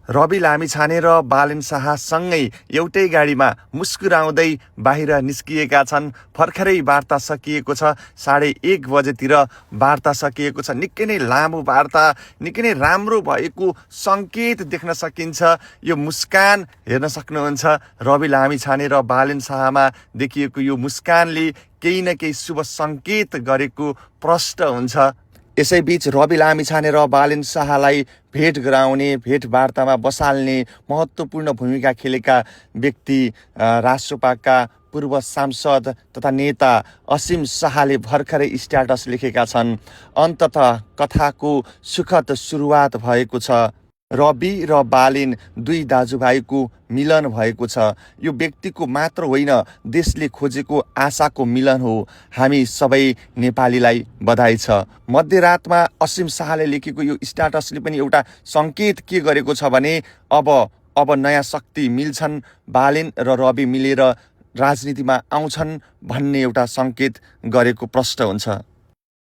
रवि लामिछाने र बालेन शाह सँगै एउटै गाडीमा मुस्कुराउँदै बाहिर निस्किएका छन्। भर्खरै वार्ता सकिएको छ, 1:30 बजेतिर वार्ता सकिएको छ। निकै नै लामो वार्ता, निकै नै राम्रो भएको सङ्केत देख्न सकिन्छ। यो मुस्कान हेर्न सक्नुहुन्छ, रवि लामिछाने र बालेन शाहमा देखिएको यो मुस्कानले केही न केही शुभ सङ्केत गरेको प्रष्ट हुन्छ। यसैबीच रवि लामिछाने र बालेन शाहलाई भेट गराउने, भेटवार्तामा बसाल्ने महत्त्वपूर्ण भूमिका खेलेका व्यक्ति राष्ट्रपाका पूर्व सांसद तथा नेता असीम शाहले भर्खरै स्ट्याटस लेखेका छन्। अन्ततः कथाको सुखद सुरुवात भएको छ। रवि र बालेन दुई दाजुभाइको मिलन भएको छ। यो व्यक्तिको मात्र होइन, देशले खोजेको आशाको मिलन हो। हामी सबै नेपालीलाई बधाई छ। मध्यरातमा असीम शाहले लेखेको यो स्ट्याटसले पनि एउटा सङ्केत के गरेको छ भने अब नयाँ शक्ति मिल्छन्, बालेन र रवि मिलेर राजनीतिमा आउँछन् भन्ने एउटा सङ्केत गरेको प्रष्ट हुन्छ।